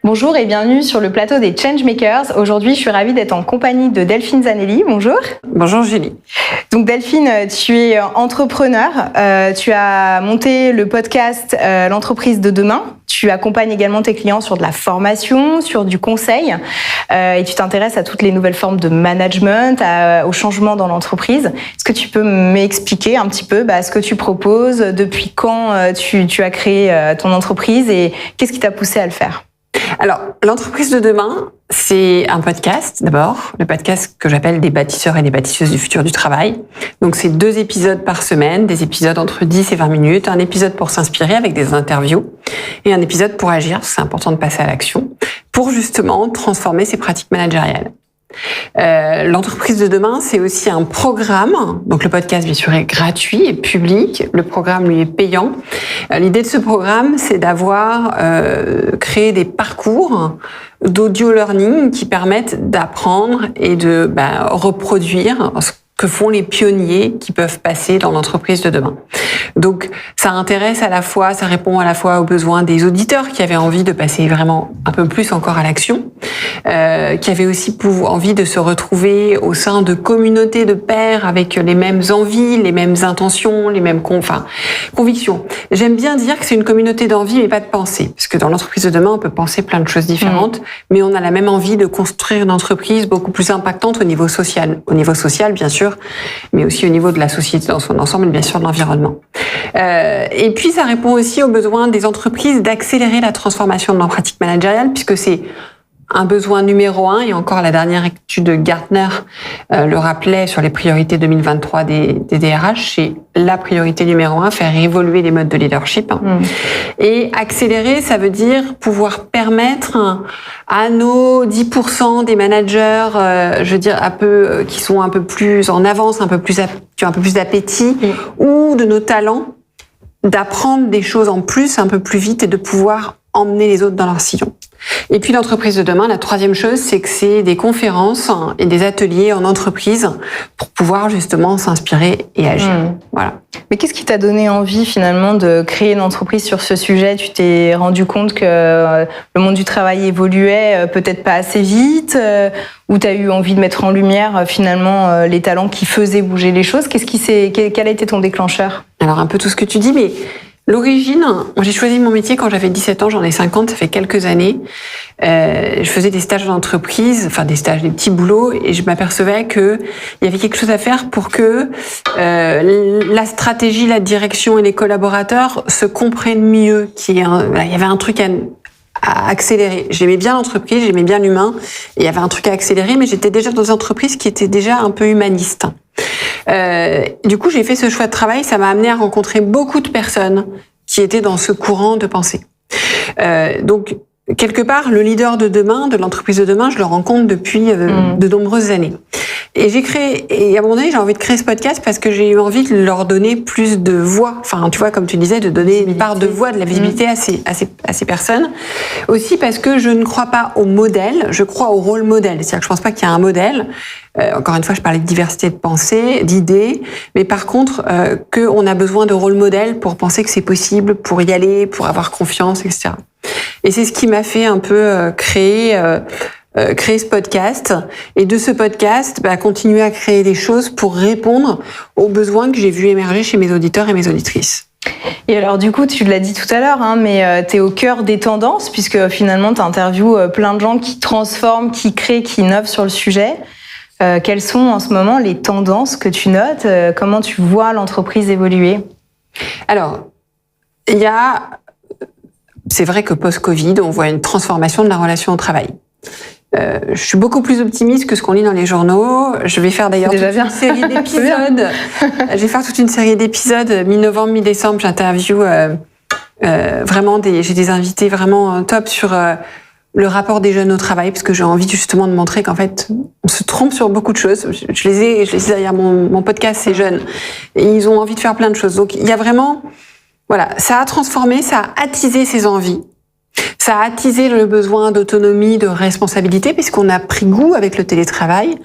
Bonjour et bienvenue sur le plateau des Changemakers. Aujourd'hui, je suis ravie d'être en compagnie de Delphine Zanelli. Bonjour. Bonjour Julie. Donc Delphine, tu es entrepreneur. Tu as monté le podcast L'entreprise de demain. Tu accompagnes également tes clients sur de la formation, sur du conseil. Et tu t'intéresses à toutes les nouvelles formes de management, au changement dans l'entreprise. Est-ce que tu peux m'expliquer un petit peu ce que tu proposes, depuis quand tu as créé ton entreprise et qu'est-ce qui t'a poussé à le faire ? Alors, l'entreprise de demain, c'est un podcast d'abord, le podcast que j'appelle des bâtisseurs et des bâtisseuses du futur du travail. Donc, c'est 2 épisodes par semaine, des épisodes entre 10 et 20 minutes, un épisode pour s'inspirer avec des interviews et un épisode pour agir, c'est important de passer à l'action, pour justement transformer ses pratiques managériales. L'entreprise de demain, c'est aussi un programme. Donc le podcast, bien sûr, est gratuit et public. Le programme, lui, est payant. L'idée de ce programme, c'est d'avoir créé des parcours d'audio learning qui permettent d'apprendre et de reproduire ce que font les pionniers qui peuvent passer dans l'entreprise de demain. Donc, ça intéresse à la fois, ça répond à la fois aux besoins des auditeurs qui avaient envie de passer vraiment un peu plus encore à l'action, qui avaient aussi envie de se retrouver au sein de communautés de pairs avec les mêmes envies, les mêmes intentions, les mêmes convictions. J'aime bien dire que c'est une communauté d'envie, mais pas de pensée, parce que dans l'entreprise de demain, on peut penser plein de choses différentes, mais on a la même envie de construire une entreprise beaucoup plus impactante au niveau social. Au niveau social, bien sûr, mais aussi au niveau de la société dans son ensemble et bien sûr de l'environnement. Et puis ça répond aussi aux besoins des entreprises d'accélérer la transformation de leur pratique managériale, puisque c'est un besoin numéro 1, et encore la dernière étude de Gartner le rappelait sur les priorités 2023 des DRH, c'est la priorité numéro 1, faire évoluer les modes de leadership. Et accélérer, ça veut dire pouvoir permettre à nos 10% des managers, qui sont un peu plus en avance, qui ont un peu plus d'appétit, ou de nos talents, d'apprendre des choses en plus, un peu plus vite, et de pouvoir emmener les autres dans leur sillon. Et puis l'entreprise de demain, la 3e chose, c'est que c'est des conférences et des ateliers en entreprise pour pouvoir justement s'inspirer et agir. Voilà. Mais qu'est-ce qui t'a donné envie finalement de créer une entreprise sur ce sujet ? Tu t'es rendu compte que le monde du travail évoluait peut-être pas assez vite, ou tu as eu envie de mettre en lumière finalement les talents qui faisaient bouger les choses ? Quel a été ton déclencheur ? Alors un peu tout ce que tu dis, mais l'origine, j'ai choisi mon métier quand j'avais 17 ans, j'en ai 50, ça fait quelques années. Je faisais des stages d'entreprise, des petits boulots, et je m'apercevais que il y avait quelque chose à faire pour que la stratégie, la direction et les collaborateurs se comprennent mieux. Il y avait un truc à accélérer. J'aimais bien l'entreprise, j'aimais bien l'humain, et il y avait un truc à accélérer, mais j'étais déjà dans une entreprise qui était déjà un peu humaniste. Du coup, j'ai fait ce choix de travail, ça m'a amené à rencontrer beaucoup de personnes qui étaient dans ce courant de pensée. Donc, quelque part, le leader de demain, de l'entreprise de demain, je le rencontre depuis de nombreuses années. Et à un moment donné, j'ai envie de créer ce podcast parce que j'ai eu envie de leur donner plus de voix. Tu vois, comme tu disais, de donner une part de voix, de la visibilité à ces personnes. Aussi parce que je ne crois pas au modèle, je crois au rôle modèle. C'est-à-dire que je pense pas qu'il y a un modèle. Encore une fois, je parlais de diversité de pensée, d'idées, mais par contre, qu'on a besoin de rôle modèle pour penser que c'est possible, pour y aller, pour avoir confiance, etc. Et c'est ce qui m'a fait un peu créer ce podcast, et de ce podcast, continuer à créer des choses pour répondre aux besoins que j'ai vus émerger chez mes auditeurs et mes auditrices. Et alors du coup, tu l'as dit tout à l'heure, mais tu es au cœur des tendances, puisque finalement tu interviews plein de gens qui transforment, qui créent, qui innovent sur le sujet. Quelles sont en ce moment les tendances que tu notes ? Comment tu vois l'entreprise évoluer ? Alors, c'est vrai que post-Covid, on voit une transformation de la relation au travail. Je suis beaucoup plus optimiste que ce qu'on lit dans les journaux. Je vais faire d'ailleurs toute une série d'épisodes. Je vais faire toute une série d'épisodes mi-novembre, mi-décembre. J'interviewe j'ai des invités vraiment top sur le rapport des jeunes au travail, parce que j'ai envie justement de montrer qu'en fait, on se trompe sur beaucoup de choses. Je les ai derrière mon podcast, ces jeunes. Et ils ont envie de faire plein de choses. Donc, il y a vraiment, ça a transformé, ça a attisé ces envies. Ça a attisé le besoin d'autonomie, de responsabilité, puisqu'on a pris goût avec le télétravail.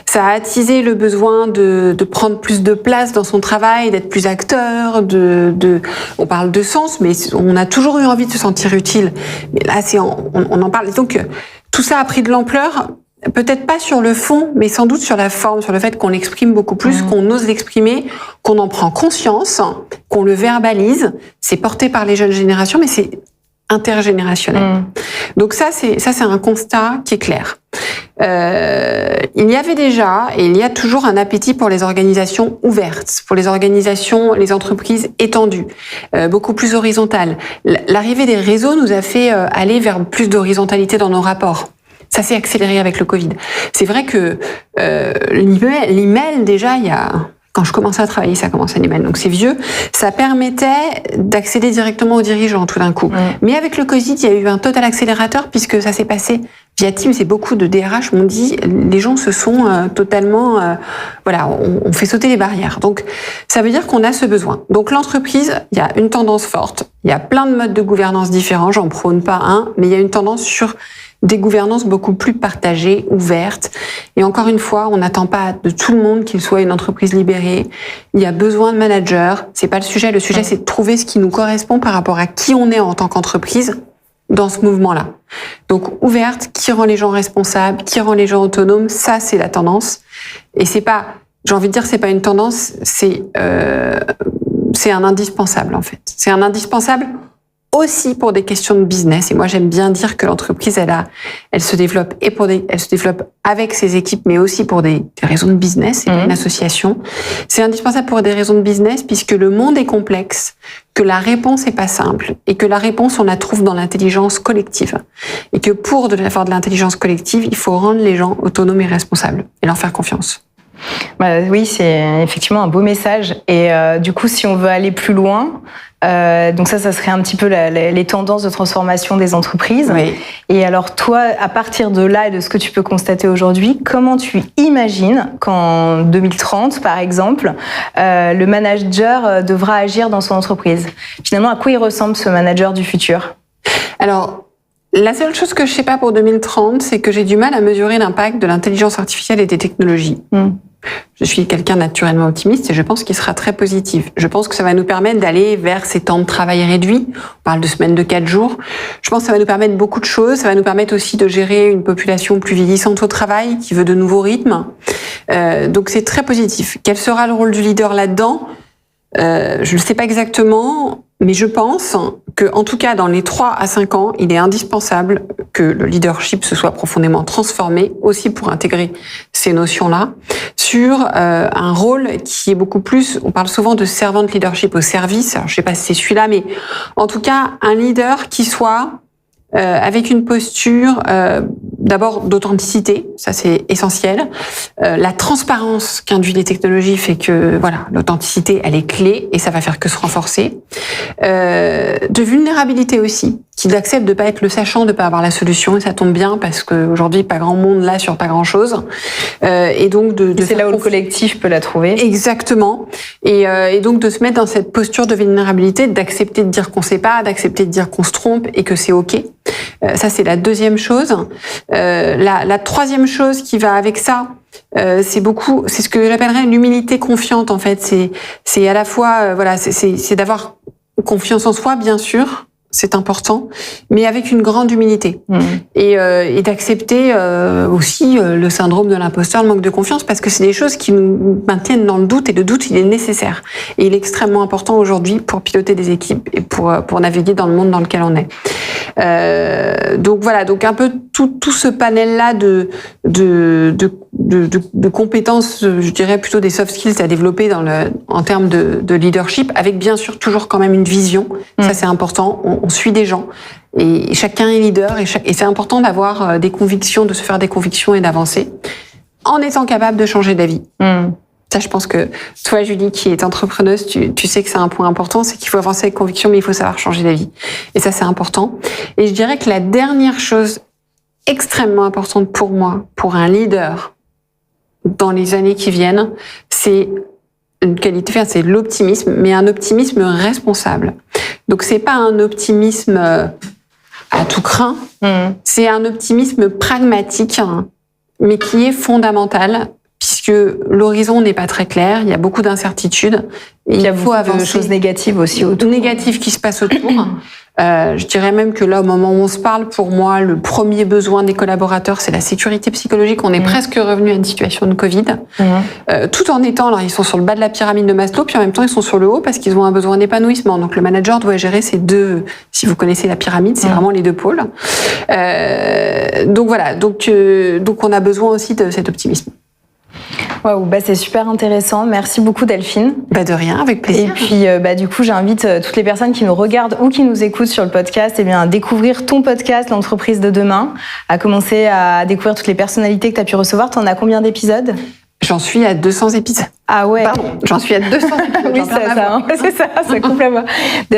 Ça a attisé le besoin de prendre plus de place dans son travail, d'être plus acteur, on parle de sens, mais on a toujours eu envie de se sentir utile. Mais là, on en parle. Donc, tout ça a pris de l'ampleur. Peut-être pas sur le fond, mais sans doute sur la forme, sur le fait qu'on l'exprime beaucoup plus, qu'on ose l'exprimer, qu'on en prend conscience, qu'on le verbalise. C'est porté par les jeunes générations, mais c'est intergénérationnel. Donc ça, c'est un constat qui est clair. Il y avait déjà, et il y a toujours un appétit pour les organisations ouvertes, pour les organisations, les entreprises étendues, beaucoup plus horizontales. L'arrivée des réseaux nous a fait aller vers plus d'horizontalité dans nos rapports. Ça s'est accéléré avec le Covid. C'est vrai que l'email, déjà, quand je commençais à travailler, ça commençait l'email, donc c'est vieux, ça permettait d'accéder directement aux dirigeants tout d'un coup. Mais avec le Covid, il y a eu un total accélérateur puisque ça s'est passé via Teams et beaucoup de DRH m'ont dit les gens se sont totalement... on fait sauter les barrières. Donc ça veut dire qu'on a ce besoin. Donc l'entreprise, il y a une tendance forte, il y a plein de modes de gouvernance différents, j'en prône pas un, mais il y a une tendance sur des gouvernances beaucoup plus partagées, ouvertes. Et encore une fois, on n'attend pas de tout le monde qu'il soit une entreprise libérée. Il y a besoin de managers. C'est pas le sujet. Le sujet, c'est de trouver ce qui nous correspond par rapport à qui on est en tant qu'entreprise dans ce mouvement-là. Donc, ouverte, qui rend les gens responsables, qui rend les gens autonomes, ça, c'est la tendance. Et c'est pas, j'ai envie de dire, c'est pas une tendance, c'est un indispensable, en fait. C'est un indispensable aussi pour des questions de business. Et moi, j'aime bien dire que l'entreprise, elle se développe elle se développe avec ses équipes, mais aussi pour des raisons de business. C'est une association. C'est indispensable pour des raisons de business puisque le monde est complexe, que la réponse est pas simple et que la réponse, on la trouve dans l'intelligence collective. Et que pour avoir de l'intelligence collective, il faut rendre les gens autonomes et responsables et leur faire confiance. Oui, c'est effectivement un beau message. Et du coup, si on veut aller plus loin, donc ça serait un petit peu les tendances de transformation des entreprises. Oui. Et alors toi, à partir de là et de ce que tu peux constater aujourd'hui, comment tu imagines qu'en 2030, par exemple, le manager devra agir dans son entreprise? Finalement, à quoi il ressemble ce manager du futur? Alors, la seule chose que je sais pas pour 2030, c'est que j'ai du mal à mesurer l'impact de l'intelligence artificielle et des technologies. Je suis quelqu'un naturellement optimiste et je pense qu'il sera très positif. Je pense que ça va nous permettre d'aller vers ces temps de travail réduits. On parle de semaines de 4 jours. Je pense que ça va nous permettre beaucoup de choses. Ça va nous permettre aussi de gérer une population plus vieillissante au travail, qui veut de nouveaux rythmes. Donc c'est très positif. Quel sera le rôle du leader là-dedans ? Je ne sais pas exactement, mais je pense que, en tout cas, dans les 3 à 5 ans, il est indispensable que le leadership se soit profondément transformé, aussi pour intégrer ces notions-là, sur un rôle qui est beaucoup plus, on parle souvent de servant leadership au service, alors je ne sais pas si c'est celui-là, mais en tout cas, un leader qui soit avec une posture d'abord d'authenticité, ça c'est essentiel. La transparence qu'induit les technologies fait que voilà, l'authenticité elle est clé et ça va faire que se renforcer. De vulnérabilité aussi, qu'il accepte de pas être le sachant, de pas avoir la solution et ça tombe bien parce qu'aujourd'hui pas grand monde là sur pas grand chose. Et donc c'est là où le collectif peut la trouver. Exactement. Et donc de se mettre dans cette posture de vulnérabilité, d'accepter de dire qu'on sait pas, d'accepter de dire qu'on se trompe et que c'est ok. Ça c'est la deuxième chose. La troisième chose qui va avec ça, c'est ce que j'appellerais l'humilité confiante en fait. C'est à la fois c'est d'avoir confiance en soi bien sûr. C'est important, mais avec une grande humilité et d'accepter aussi le syndrome de l'imposteur, le manque de confiance, parce que c'est des choses qui nous maintiennent dans le doute et le doute il est nécessaire et il est extrêmement important aujourd'hui pour piloter des équipes et pour naviguer dans le monde dans lequel on est. Donc voilà, donc un peu tout ce panel là de compétences, je dirais plutôt des soft skills à développer en termes de leadership, avec bien sûr toujours quand même une vision. Ça c'est important. On suit des gens et chacun est leader et c'est important d'avoir des convictions, de se faire des convictions et d'avancer en étant capable de changer d'avis. Ça, je pense que toi, Julie, qui est entrepreneuse, tu sais que c'est un point important, c'est qu'il faut avancer avec conviction, mais il faut savoir changer d'avis. Et ça, c'est important. Et je dirais que la dernière chose extrêmement importante pour moi, pour un leader dans les années qui viennent, c'est une qualité, c'est l'optimisme, mais un optimisme responsable. Donc c'est pas un optimisme à tout craint. C'est un optimisme pragmatique, mais qui est fondamental, puisque l'horizon n'est pas très clair, il y a beaucoup d'incertitudes. Et il y a beaucoup de choses négatives aussi autour. Négatives qui se passent autour. Je dirais même que là, au moment où on se parle, pour moi, le premier besoin des collaborateurs, c'est la sécurité psychologique. On est presque revenu à une situation de Covid. Tout en étant, alors ils sont sur le bas de la pyramide de Maslow, puis en même temps, ils sont sur le haut parce qu'ils ont un besoin d'épanouissement. Donc le manager doit gérer ces deux, si vous connaissez la pyramide, c'est vraiment les deux pôles. Donc voilà, donc on a besoin aussi de cet optimisme. Waouh, c'est super intéressant. Merci beaucoup Delphine. De rien, avec plaisir. Et puis du coup, j'invite toutes les personnes qui nous regardent ou qui nous écoutent sur le podcast, à découvrir ton podcast, l'entreprise de demain, à commencer à découvrir toutes les personnalités que tu as pu recevoir. Tu en as combien d'épisodes ? J'en suis à 200 épisodes. Ah ouais. Pardon, j'en suis à 200 épisodes. Oui, c'est ça coupe la voix.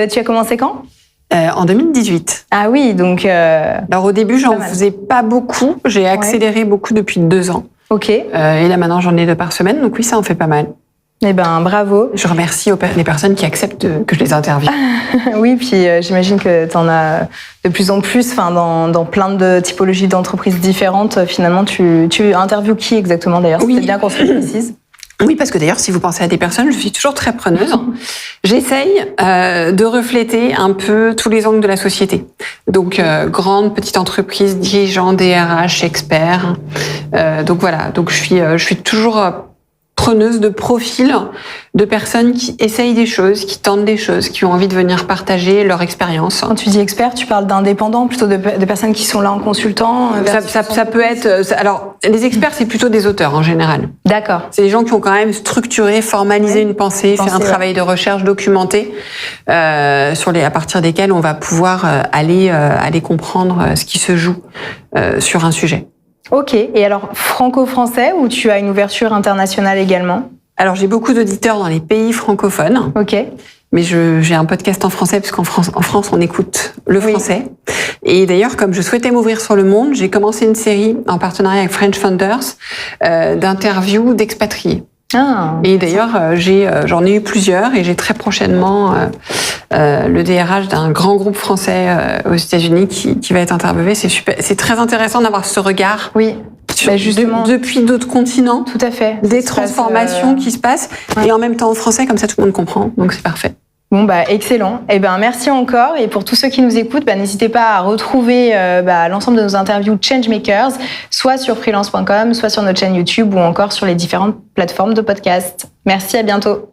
Tu as commencé quand ? En 2018. Ah oui, donc... Alors au début, j'en faisais pas beaucoup. J'ai accéléré beaucoup depuis 2 ans. Ok. Et là maintenant, j'en ai 2 par semaine, donc oui, ça en fait pas mal. Eh ben, bravo. Je remercie les personnes qui acceptent que je les interviewe. Oui, puis j'imagine que tu en as de plus en plus, dans plein de typologies d'entreprises différentes. Finalement, tu interviews qui exactement d'ailleurs ? Oui. C'est bien qu'on se le précise. Oui, parce que d'ailleurs, si vous pensez à des personnes, je suis toujours très preneuse. J'essaye de refléter un peu tous les angles de la société. Donc, grande, petite entreprise, dirigeants, DRH, experts. Donc voilà, donc je suis toujours preneuse de profils de personnes qui essayent des choses, qui tentent des choses, qui ont envie de venir partager leur expérience. Quand tu dis expert, tu parles d'indépendants, plutôt de personnes qui sont là en consultant. Ça peut être. Alors, les experts, c'est plutôt des auteurs en général. D'accord. C'est des gens qui ont quand même structuré, formalisé une pensée, fait un travail de recherche documenté, à partir desquels on va pouvoir aller comprendre ce qui se joue sur un sujet. Ok. Et alors, franco-français, ou tu as une ouverture internationale également ? Alors, j'ai beaucoup d'auditeurs dans les pays francophones. Ok. Mais j'ai un podcast en français, parce qu'en France, on écoute le français. Et d'ailleurs, comme je souhaitais m'ouvrir sur le monde, j'ai commencé une série en partenariat avec French Founders d'interviews d'expatriés. Ah, et d'ailleurs, j'en ai eu plusieurs, et j'ai très prochainement le DRH d'un grand groupe français aux États-Unis qui va être interviewé. C'est super, c'est très intéressant d'avoir ce regard. Oui. Justement. Depuis d'autres continents. Tout à fait. Des transformations qui se passent, et en même temps en français, comme ça tout le monde comprend. Donc c'est parfait. Bon, excellent. Merci encore. Et pour tous ceux qui nous écoutent, n'hésitez pas à retrouver l'ensemble de nos interviews Changemakers, soit sur freelance.com, soit sur notre chaîne YouTube, ou encore sur les différentes plateformes de podcast. Merci, à bientôt.